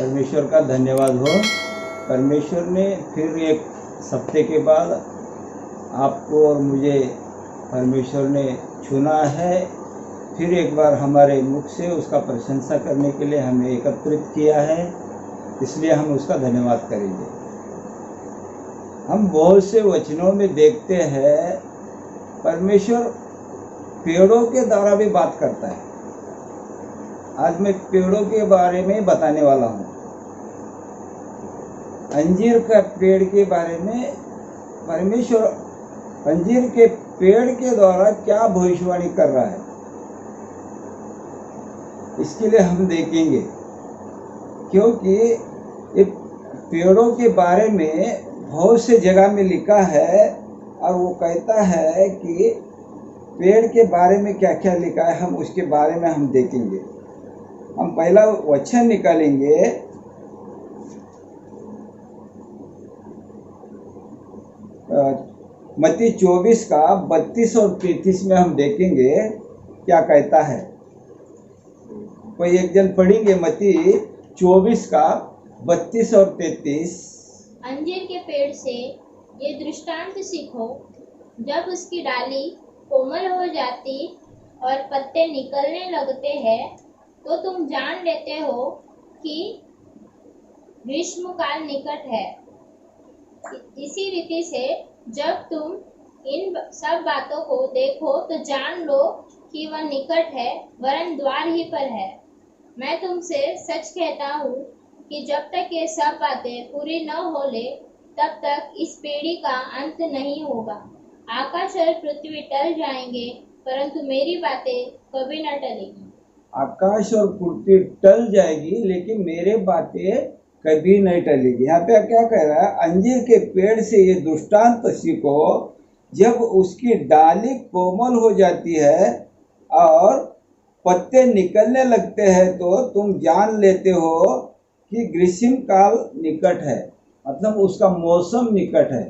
परमेश्वर का धन्यवाद हो। परमेश्वर ने फिर एक हफ्ते के बाद आपको और मुझे परमेश्वर ने चुना है। फिर एक बार हमारे मुख से उसका प्रशंसा करने के लिए हमें एकत्रित किया है, इसलिए हम उसका धन्यवाद करेंगे। हम बहुत से वचनों में देखते हैं परमेश्वर पेड़ों के द्वारा भी बात करता है। आज मैं पेड़ों के बारे में बताने वाला हूँ। अंजीर का पेड़ के बारे में परमेश्वर अंजीर के पेड़ के द्वारा क्या भविष्यवाणी कर रहा है, इसके लिए हम देखेंगे। क्योंकि ये पेड़ों के बारे में बहुत से जगह में लिखा है और वो कहता है कि पेड़ के बारे में क्या क्या लिखा है, हम उसके बारे में हम देखेंगे। हम पहला वचन निकालेंगे, मत्ती 24 का 32 और 33 में हम देखेंगे क्या कहता है। कोई एक जन पढ़ेंगे मत्ती 24 का 32 और 33। अंजीर के पेड़ से ये दृष्टांत सीखो, जब उसकी डाली कोमल हो जाती और पत्ते निकलने लगते हैं तो तुम जान लेते हो कि ग्रीष्म काल निकट है। इसी रीति से जब तुम इन सब बातों को देखो तो जान लो कि वह निकट है, वरन द्वार ही पर है। मैं तुमसे सच कहता हूँ कि जब तक ये सब बातें पूरी न हो ले तब तक इस पीढ़ी का अंत नहीं होगा। आकाश और पृथ्वी टल जाएंगे परंतु मेरी बातें कभी न टलेगी। आकाश और पृथ्वी टल जाएगी लेकिन मेरे बातें कभी नहीं टलेगी। यहाँ पे क्या कह रहा है, अंजीर के पेड़ से ये दृष्टांत सीखो, जब उसकी डाली कोमल हो जाती है और पत्ते निकलने लगते हैं तो तुम जान लेते हो कि ग्रीष्म काल निकट है, मतलब उसका मौसम निकट है।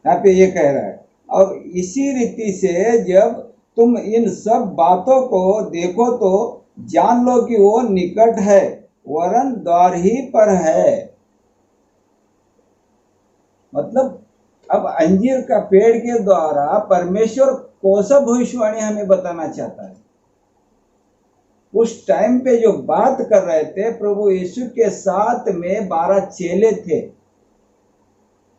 यहाँ पे ये कह रहा है। और इसी रीति से जब तुम इन सब बातों को देखो तो जान लो कि वो निकट है, वरन द्वार ही पर है। मतलब अब अंजीर का पेड़ के द्वारा परमेश्वर कौन सा भविष्यवाणी हमें बताना चाहता है। उस टाइम पे जो बात कर रहे थे, प्रभु यीशु के साथ में 12 चेले थे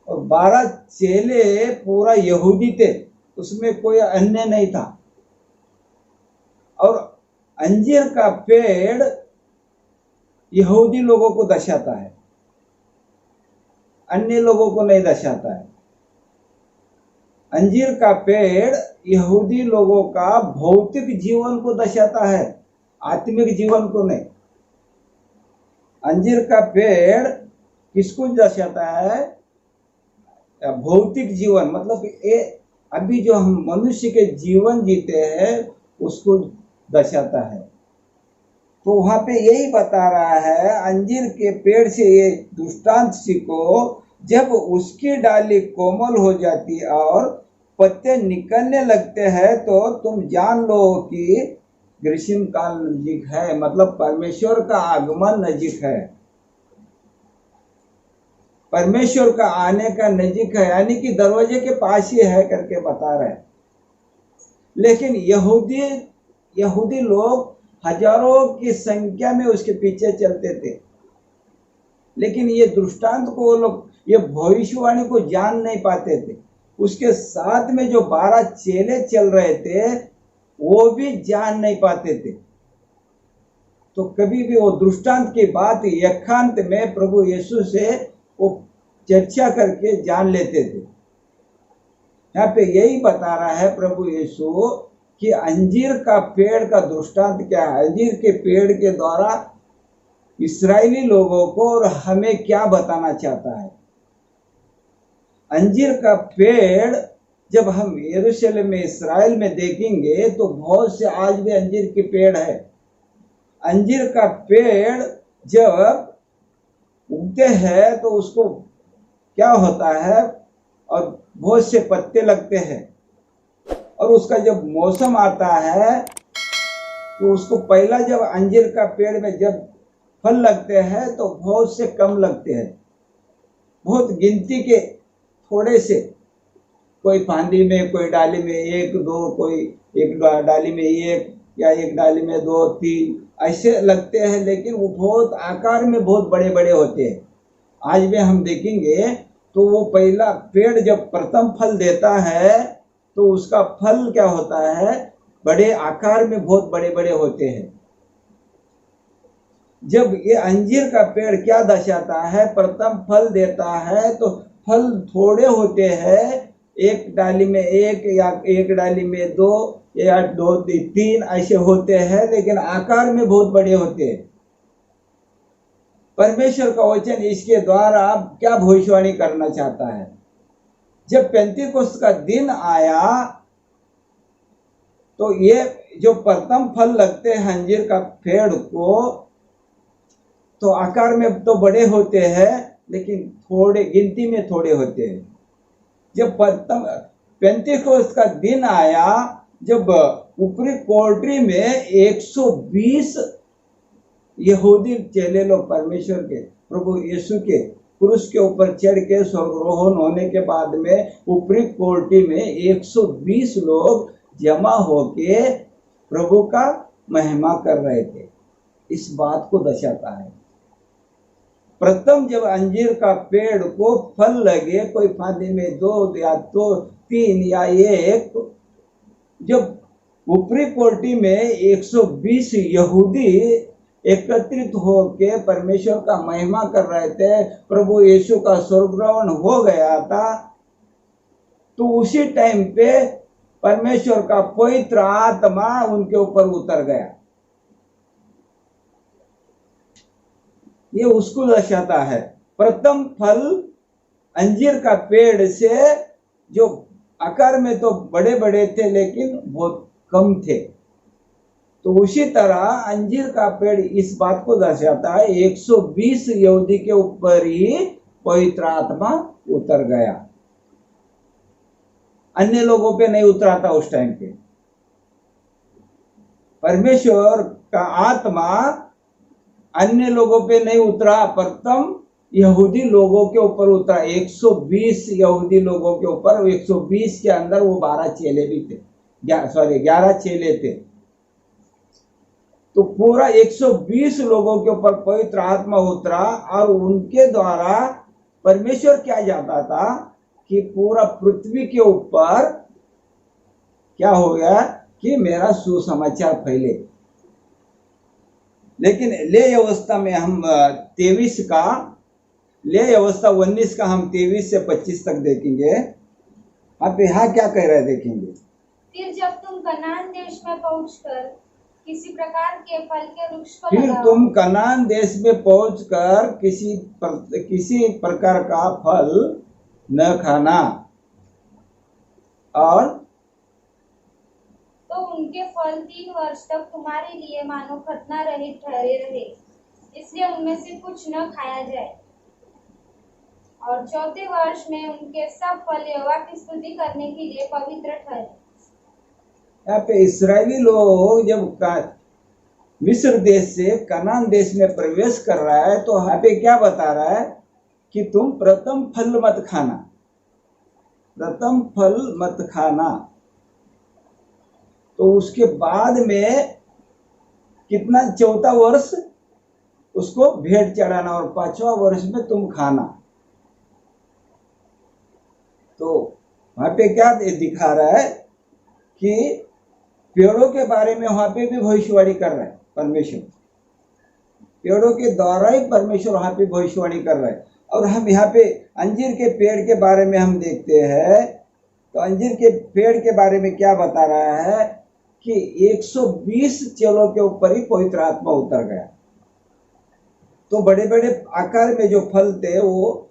और 12 चेले पूरा यहूदी थे, उसमें कोई अन्य नहीं था। और अंजीर का पेड़ यहूदी लोगों को दर्शाता है, अन्य लोगों को नहीं दर्शाता है। अंजीर का पेड़ यहूदी लोगों का भौतिक जीवन को दर्शाता है, आत्मिक जीवन को नहीं। अंजीर का पेड़ किसको दर्शाता है? भौतिक जीवन, मतलब ये अभी जो हम मनुष्य के जीवन जीते हैं उसको दर्शाता है। तो वहां पे यही बता रहा है, अंजीर के पेड़ से ये दृष्टांत सीखो, जब उसकी डाली कोमल हो जाती और पत्ते निकलने लगते हैं तो तुम जान लो कि ग्रीष्म काल नजीक है, मतलब परमेश्वर का आगमन नजीक है, परमेश्वर का आने का नजीक है, यानी कि दरवाजे के पास ही है करके बता रहे। लेकिन यहूदी लोग हजारों की संख्या में उसके पीछे चलते थे, लेकिन ये दृष्टांत को वो लोग, ये भविष्यवाणी को जान नहीं पाते थे। उसके साथ में जो 12 चेले चल रहे थे वो भी जान नहीं पाते थे। तो कभी भी वो दृष्टांत की बात एकांत में प्रभु यीशु से वो चर्चा करके जान लेते थे। यहाँ पे यही बता रहा है प्रभु यीशु कि अंजीर का पेड़ का दृष्टांत क्या है। अंजीर के पेड़ के द्वारा इस्राएली लोगों को और हमें क्या बताना चाहता है। अंजीर का पेड़ जब हम यरूशलेम में इस्राएल में देखेंगे तो बहुत से आज भी अंजीर के पेड़ है। अंजीर का पेड़ जब उगते हैं तो उसको क्या होता है, और बहुत से पत्ते लगते हैं, और उसका जब मौसम आता है तो उसको पहला जब अंजीर का पेड़ में जब फल लगते हैं तो बहुत से कम लगते हैं, बहुत गिनती के थोड़े से, कोई फांदी में, कोई डाली में एक दो, कोई एक डाली में एक, या एक डाली में दो तीन ऐसे लगते हैं, लेकिन वो बहुत आकार में बहुत बड़े बड़े होते हैं। आज भी हम देखेंगे तो वो पहला पेड़ जब प्रथम फल देता है तो उसका फल क्या होता है, बड़े आकार में बहुत बड़े बड़े होते हैं। जब ये अंजीर का पेड़ क्या दर्शाता है, प्रथम फल देता है तो फल थोड़े होते हैं, एक डाली में एक या एक डाली में दो या दो तीन ऐसे होते हैं, लेकिन आकार में बहुत बड़े होते हैं। परमेश्वर का वचन इसके द्वारा क्या भविष्यवाणी करना चाहता है, जब पेंतीकोस्त का दिन आया तो ये जो प्रथम फल लगते हैं अंजीर का पेड़ को, तो आकार में तो बड़े होते हैं लेकिन थोड़े गिनती में थोड़े होते हैं। जब प्रथम पेंतीकोस्त का दिन आया, जब ऊपरी कोठरी में 120 यहूदी चेले लोग परमेश्वर के प्रभु यीशु के क्रूस के ऊपर चढ़ के स्वर्गारोहण होने के बाद में ऊपरी कोठरी में 120 लोग जमा होके प्रभु का महिमा कर रहे थे, इस बात को दर्शाता है। प्रथम जब अंजीर का पेड़ को फल लगे, कोई फांदी में दो या दो तीन या एक, जब ऊपरी कोठरी में 120 यहूदी एकत्रित होके परमेश्वर का महिमा कर रहे थे, प्रभु यीशु का स्वर्गारोहण हो गया था, तो उसी टाइम पे परमेश्वर का पवित्र आत्मा उनके ऊपर उतर गया। ये उसको दर्शाता है। प्रथम फल अंजीर का पेड़ से जो आकार में तो बड़े बड़े थे लेकिन बहुत कम थे, तो उसी तरह अंजीर का पेड़ इस बात को दर्शाता है 120 यहूदी के ऊपर ही पवित्र आत्मा उतर गया, अन्य लोगों पे नहीं उतरा था उस टाइम पे। परमेश्वर का आत्मा अन्य लोगों पे नहीं उतरा, प्रथम यहूदी लोगों के ऊपर उतरा, 120 यहूदी लोगों के ऊपर। 120 के अंदर वो 12 चेले भी थे, 11 चेले थे, तो पूरा 120 लोगों के ऊपर पवित्र आत्मा उतरा, और उनके द्वारा परमेश्वर क्या जाता था कि पूरा पृथ्वी के ऊपर क्या हो गया कि मेरा सुसमाचार फैले। लेकिन ले अवस्था में हम 23 का, ले अवस्था 19 का हम 23 से 25 तक देखेंगे। आप यहाँ क्या कह रहे हैं देखेंगे। फिर जब तुम कनान देश में पहुंचकर किसी प्रकार के फल के वृक्ष को फिर लगाओ, तुम कनान देश में पहुंचकर किसी प्रकार का फल न खाना, और तो उनके फल 3 वर्ष तक तुम्हारे लिए मानो खतना रहित ठहरे रहे, इसलिए उनमें से कुछ न खाया जाए। और 4थे वर्ष में उनके सब फल यहोवा की स्तुति करने के लिए पवित्र ठहरे। यहाँ पे इस्राएली लोग जब मिस्र देश से कनान देश में प्रवेश कर रहा है, तो यहाँ पे क्या बता रहा है कि तुम प्रथम फल मत खाना, प्रथम फल मत खाना। तो उसके बाद में कितना, 4था वर्ष उसको भेंट चढ़ाना, और 5वां वर्ष में तुम खाना। तो वहां पे क्या दिखा रहा है कि पेड़ों के बारे में वहां पे भी भविष्यवाणी कर रहा है परमेश्वर, पेड़ों के द्वारा ही परमेश्वर वहां पे भविष्यवाणी कर रहा है। और हम यहाँ पे अंजीर के पेड़ के बारे में हम देखते हैं, तो अंजीर के पेड़ के बारे में क्या बता रहा है कि 120 चेलों के ऊपर ही पवित्र आत्मा उतर गया। तो बड़े बड़े आकार में जो फल थे वो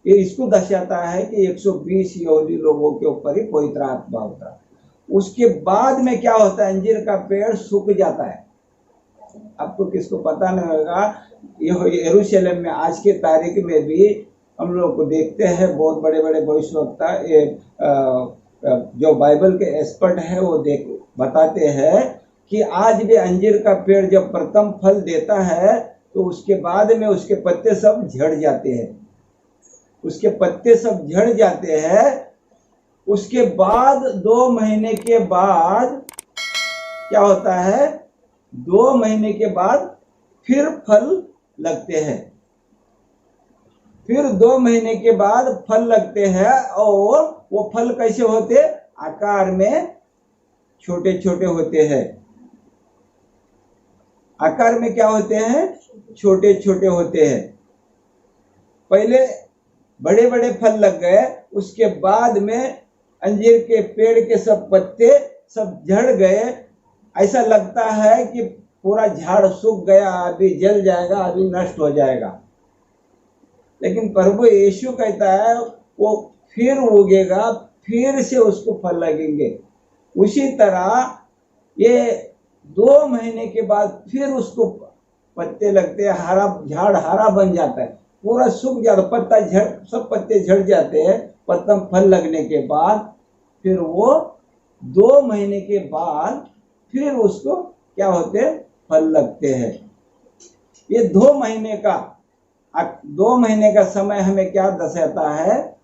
ये इसको दर्शाता है कि 120 यहूदी लोगों के ऊपर ही पवित्र आत्मा उतरा। उसके बाद में क्या होता है, अंजीर का पेड़ सूख जाता है। आपको किसको पता नहीं होगा, यरूशलेम में आज के तारीख में भी हम लोग को देखते हैं, बहुत बड़े बड़े भविष्यवक्ता जो बाइबल के एक्सपर्ट है वो बताते हैं कि आज भी अंजीर का पेड़ जब प्रथम फल देता है तो उसके बाद में उसके पत्ते सब झड़ जाते हैं। उसके पत्ते सब झड़ जाते हैं। उसके बाद 2 महीने के बाद क्या होता है, 2 महीने के बाद फिर फल लगते हैं। फिर 2 महीने के बाद फल लगते हैं और वो फल कैसे होते, आकार में छोटे छोटे होते हैं। आकार में क्या होते हैं, छोटे छोटे होते हैं। पहले बड़े बड़े फल लग गए, उसके बाद में अंजीर के पेड़ के सब पत्ते सब झड़ गए। ऐसा लगता है कि पूरा झाड़ सूख गया, अभी जल जाएगा, अभी नष्ट हो जाएगा। लेकिन प्रभु यीशु कहता है वो फिर उगेगा, फिर से उसको फल लगेंगे। उसी तरह ये 2 महीने के बाद फिर उसको पत्ते लगते हैं, हरा झाड़ हरा बन जाता है, पूरा सूख जाता, पत्ता झड़ सब पत्ते झड़ जाते हैं। प्रथम फल लगने के बाद फिर वो 2 महीने के बाद फिर उसको क्या होते हैं, फल लगते हैं। ये 2 महीने का समय हमें क्या दर्शाता है,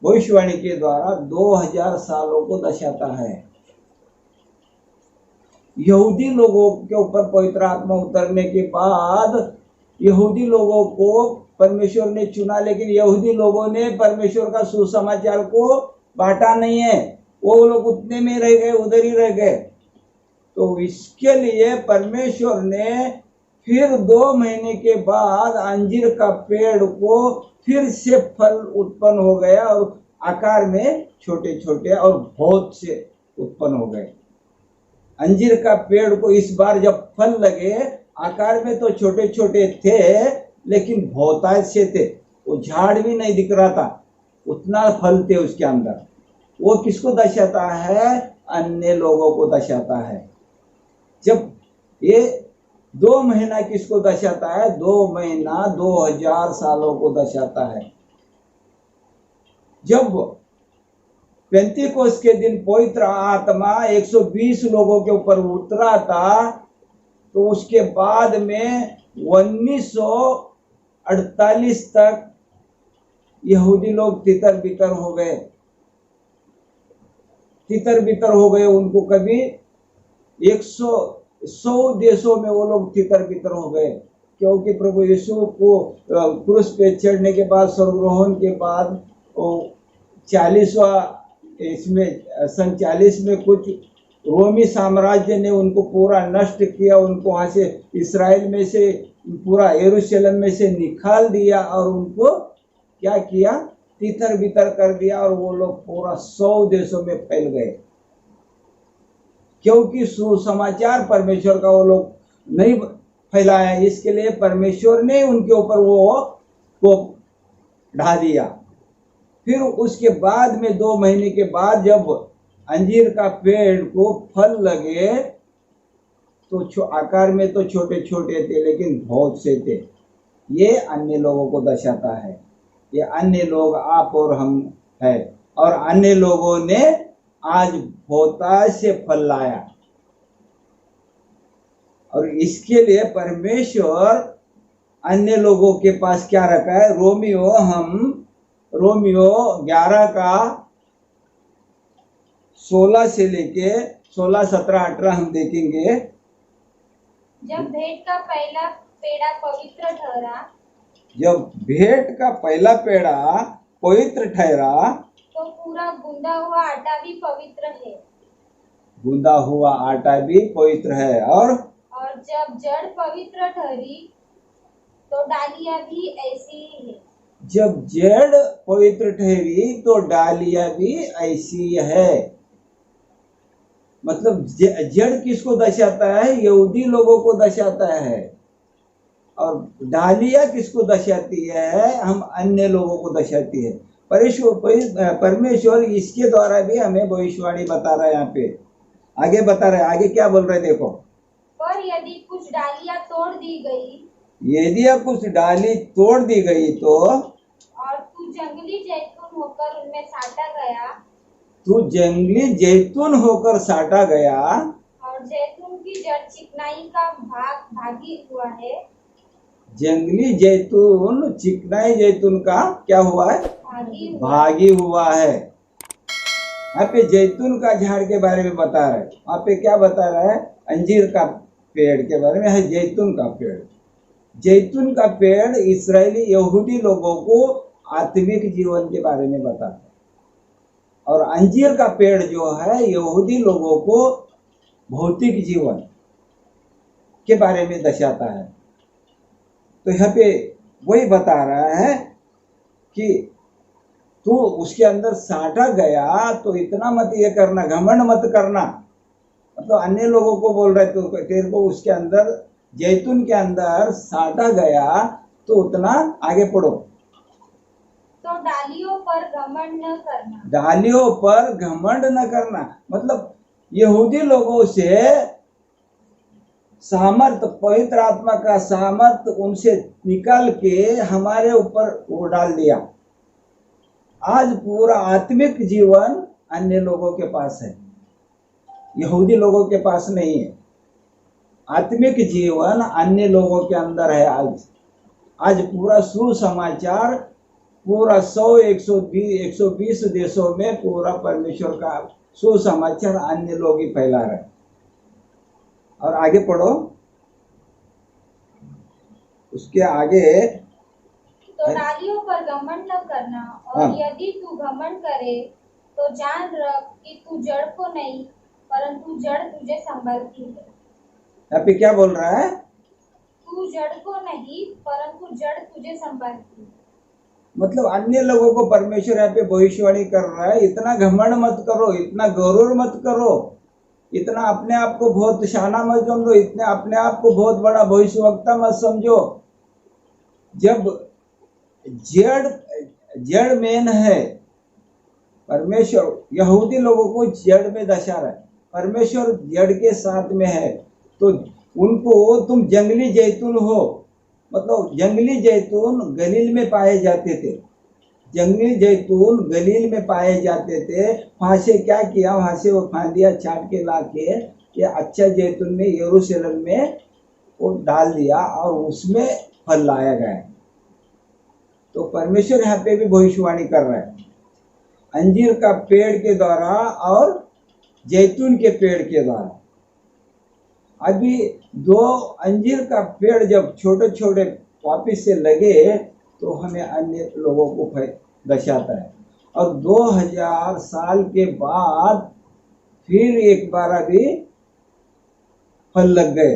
भविष्यवाणी के द्वारा 2000 सालों को दर्शाता है। यहूदी लोगों के ऊपर पवित्र आत्मा उतरने के बाद यहूदी लोगों को परमेश्वर ने चुना, लेकिन यहूदी लोगों ने परमेश्वर का सुसमाचार को बांटा नहीं है। वो लोग उतने में रह गए, उधर ही रह गए। तो इसके लिए परमेश्वर ने फिर 2 महीने के बाद अंजीर का पेड़ को फिर से फल उत्पन्न हो गया और आकार में छोटे छोटे और बहुत से उत्पन्न हो गए। अंजीर का पेड़ को इस बार जब फल लगे, आकार में तो छोटे छोटे थे लेकिन बहुतायत से थे, वो झाड़ भी नहीं दिख रहा था, उतना फल थे उसके अंदर। वो किसको दर्शाता है, अन्य लोगों को दर्शाता है। जब ये 2 महीना किसको दर्शाता है, 2 महीना 2000 सालों को दर्शाता है। जब पेंतीकोस्त के दिन पवित्र आत्मा 120 लोगों के ऊपर उतरा था, तो उसके बाद में 1948 तक यहूदी लोग तितर बितर हो गए। तितर बितर हो गए, उनको कभी 100 देशों में वो लोग तितर बितर हो गए, क्योंकि प्रभु यीशु को क्रूस पे चढ़ने के बाद, स्वर्गरोहण के बाद 40 में कुछ रोमी साम्राज्य ने उनको पूरा नष्ट किया। उनको वहां से इस्राएल में से पूरा यरूशलेम में से निकाल दिया और उनको क्या किया, तितर बितर कर दिया और वो लोग पूरा 100 देशों में फैल गए, क्योंकि सुसमाचार परमेश्वर का वो लोग नहीं फैलाया। इसके लिए परमेश्वर ने उनके ऊपर वो को ढा दिया। फिर उसके बाद में 2 महीने के बाद जब अंजीर का पेड़ को फल लगे, तो आकार में तो छोटे छोटे थे लेकिन बहुत से थे। ये अन्य लोगों को दर्शाता है। ये अन्य लोग आप और हम है, और अन्य लोगों ने आज बहुतायत से फल लाया। और इसके लिए परमेश्वर अन्य लोगों के पास क्या रखा है, रोमियो 11 का 16 से लेके 16, 17, 18 हम देखेंगे। जब भेंट का पहला पेड़ा पवित्र ठहरा, जब भेंट का पहला पेड़ा पवित्र ठहरा, तो पूरा गूंदा हुआ आटा भी पवित्र है। गूंदा हुआ आटा भी पवित्र है। और जब जड़ पवित्र ठहरी, तो डालियां भी ऐसी ही है। जब जड़ पवित्र ठहरी तो डालियां भी ऐसी है। मतलब जड़ किसको दर्शाता है, यहूदी लोगों को दर्शाता है, और डालियां किसको दर्शाती है, हम अन्य लोगों को दर्शाती है। परमेश्वर इसके द्वारा भी हमें भविष्यवाणी बता रहा है। यहाँ पे आगे बता रहे, आगे क्या बोल रहे देखो। पर यदि कुछ डालियां तोड़ दी गई, यदि कुछ डाली तोड़ दी गई तो, और तू जंगली जैतून होकर उनमें साटा गया, तू जंगली जैतून होकर साटा गया, और जैतून की जड़ चिकनाई का भागी हुआ है, जंगली जैतून चिकनाई जैतून का क्या हुआ है, भागी हुआ। भागी हुआ है। यहाँ पे जैतून का झाड़ के बारे में बता रहा है, वहाँ पे क्या बता रहा है, अंजीर का पेड़ के बारे में है, जैतून का पेड़। जैतून का पेड़ इस्राएली यहूदी लोगों को आत्मिक जीवन के बारे में बताता है, और अंजीर का पेड़ जो है यहूदी लोगों को भौतिक जीवन के बारे में दर्शाता है। तो यहाँ पे वही बता रहा है कि तू उसके अंदर साटा गया तो इतना मत ये करना, घमंड मत करना। मतलब अन्य लोगों को बोल रहे तो तेरे को उसके अंदर जैतून के अंदर साटा गया तो उतना आगे पढ़ो। तो डालियों पर घमंड न करना। डालियों पर घमंड न करना मतलब यहूदी लोगों से सामर्थ, पवित्र आत्मा का सामर्थ उनसे निकाल के हमारे ऊपर वो डाल दिया। आज पूरा आत्मिक जीवन अन्य लोगों के पास है, यहूदी लोगों के पास नहीं है। आत्मिक जीवन अन्य लोगों के अंदर है। आज पूरा सुसमाचार पूरा 100-120 देशों में पूरा परमेश्वर का सुसमाचार अन्य लोग ही फैला रहे। और आगे पढ़ो, उसके आगे तो डालियों पर घमंड न करना, और हाँ। यदि तू घमंड करे तो जान रख कि तू जड़ को नहीं परंतु जड़ तुझे संभालती है। यहाँ पे क्या बोल रहा है, तू जड़ को नहीं परंतु जड़ तुझे संभालती है। मतलब अन्य लोगों को परमेश्वर यहाँ पे भविष्यवाणी कर रहा है, इतना घमंड मत करो, इतना गौरव मत करो, इतना अपने आप को बहुत शाना मत समझो, इतने अपने आप को बहुत बड़ा भविष्यवक्ता मत समझो। जब जड़ मेन है, परमेश्वर यहूदी लोगों को जड़ में दशा रहा है, परमेश्वर जड़ के साथ में है, तो उनको तुम जंगली जैतून हो। मतलब जंगली जैतून गलील में पाए जाते थे, जंगली जैतून गलील में पाए जाते थे। वहां से क्या किया, वहां से वो फांदियां छाट के ला के ये अच्छा जैतून में यरूशलेम में वो डाल दिया और उसमें फल लाया गया। तो परमेश्वर यहाँ पे भी भविष्यवाणी कर रहा है अंजीर का पेड़ के द्वारा और जैतून के पेड़ के द्वारा। अभी दो अंजीर का पेड़ जब छोटे छोटे वापिस से लगे तो हमें अन्य लोगों को दर्शाता है, और 2000 साल के बाद फिर एक बार अभी फल लग गए।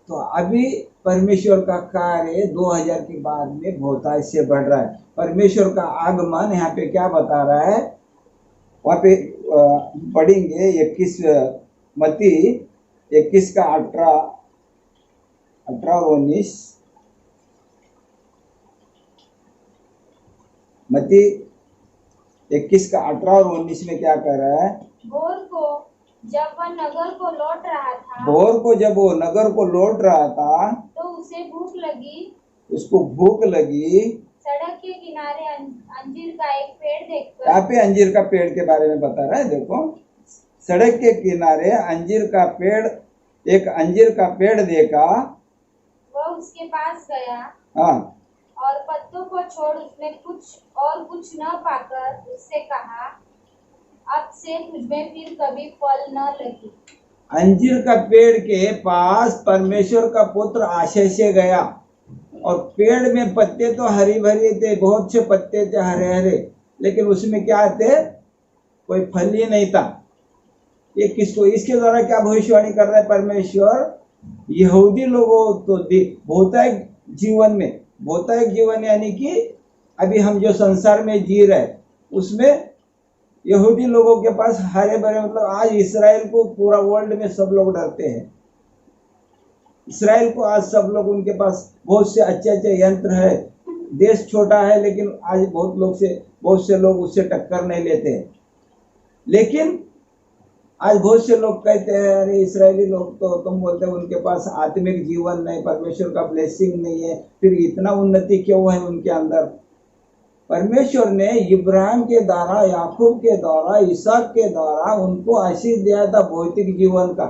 तो अभी परमेश्वर का कार्य 2000 के बाद में बहुतायत से बढ़ रहा है। परमेश्वर का आगमन यहाँ पे क्या बता रहा है, वहाँ पे पढ़ेंगे 21 मत्ती 21 का 18 और 19। मत्ती 21 का 18 और 19 में क्या कह रहा है, भोर को जब वह नगर को लौट रहा था, भोर को जब वो नगर को लौट रहा था तो उसे भूख लगी, उसको भूख लगी। सड़क के किनारे अंजीर का एक पेड़ देखकर, यहाँ पे अंजीर का पेड़ के बारे में बता रहा है। देखो, सड़क के किनारे अंजीर का पेड़, एक अंजीर का पेड़ देखा, वह उसके पास गया हाँ, और पत्तों को छोड़ उसमें कुछ न पाकर उससे कहा, अब से तुझमें फिर कभी फल न लगे। अंजीर का पेड़ के पास परमेश्वर का पुत्र आशय से गया, और पेड़ में पत्ते तो हरी भरी थे, बहुत से पत्ते थे हरे हरे, लेकिन उसमें क्या थे, कोई फल ही नहीं था। ये किसको, इसके द्वारा क्या भविष्यवाणी कर रहा है परमेश्वर, यहूदी लोगों तो भौतिक जीवन में, भौतिक जीवन यानी कि अभी हम जो संसार में जी रहे उसमें यहूदी लोगों के पास हरे भरे, मतलब आज इस्राएल को पूरा वर्ल्ड में सब लोग डरते हैं। इस्राएल को आज सब लोग, उनके पास बहुत से अच्छे अच्छे यंत्र है, देश छोटा है लेकिन आज बहुत से लोग उससे टक्कर नहीं लेते हैं। लेकिन आज बहुत से लोग कहते हैं अरे इस्राएली लोग तो, तुम बोलते हो उनके पास आत्मिक जीवन नहीं, परमेश्वर का ब्लेसिंग नहीं है, फिर इतना उन्नति क्यों है उनके अंदर। परमेश्वर ने इब्राहिम के द्वारा, याकूब के द्वारा, इसहाक के द्वारा उनको आशीष दिया था भौतिक जीवन का,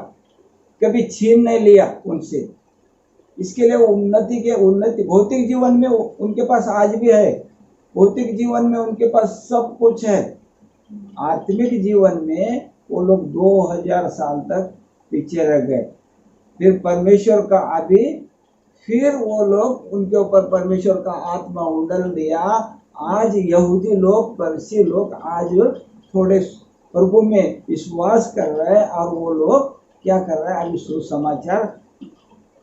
कभी छीन नहीं लिया उनसे। इसके लिए उन्नति भौतिक जीवन में उनके पास आज भी है, भौतिक जीवन में उनके पास सब कुछ है। आत्मिक जीवन में वो लोग 2000 साल तक पीछे रह गए। फिर परमेश्वर का आदि, फिर वो लोग उनके ऊपर परमेश्वर का आत्मा उंडल दिया। आज यहूदी लोग, परसी लोग आज थोड़े प्रभु में विश्वास कर रहे हैं और वो लोग क्या कर रहे हैं, अभी सुसमाचार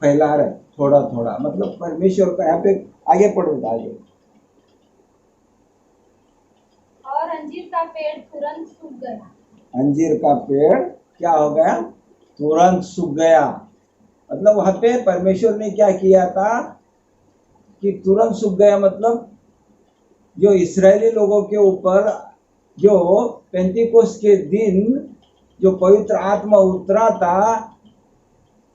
फैला रहे थोड़ा थोड़ा, मतलब परमेश्वर का। यहाँ पे आगे पढ़ो आगे। और अंजीर का पेड़ तुरंत सूख गया। अंजीर का पेड़ क्या हो गया? तुरंत सूख गया। मतलब वहां पे परमेश्वर ने क्या किया था कि तुरंत सूख गया, मतलब जो इस्राएली लोगों के ऊपर जो पेंतिकोस्त के दिन जो पवित्र आत्मा उतरा था,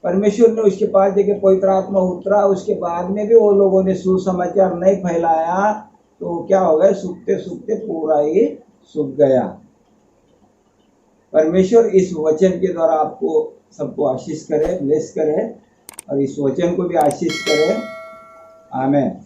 परमेश्वर ने उसके पास देखे पवित्र आत्मा उतरा, उसके बाद में भी वो लोगों ने सुसमाचार नहीं फैलाया, तो क्या हो गया, सूखते सूखते पूरा ही सूख गया। परमेश्वर इस वचन के द्वारा आपको सबको आशीष करे, ब्लेस करे, और इस वचन को भी आशीष करे। आमीन।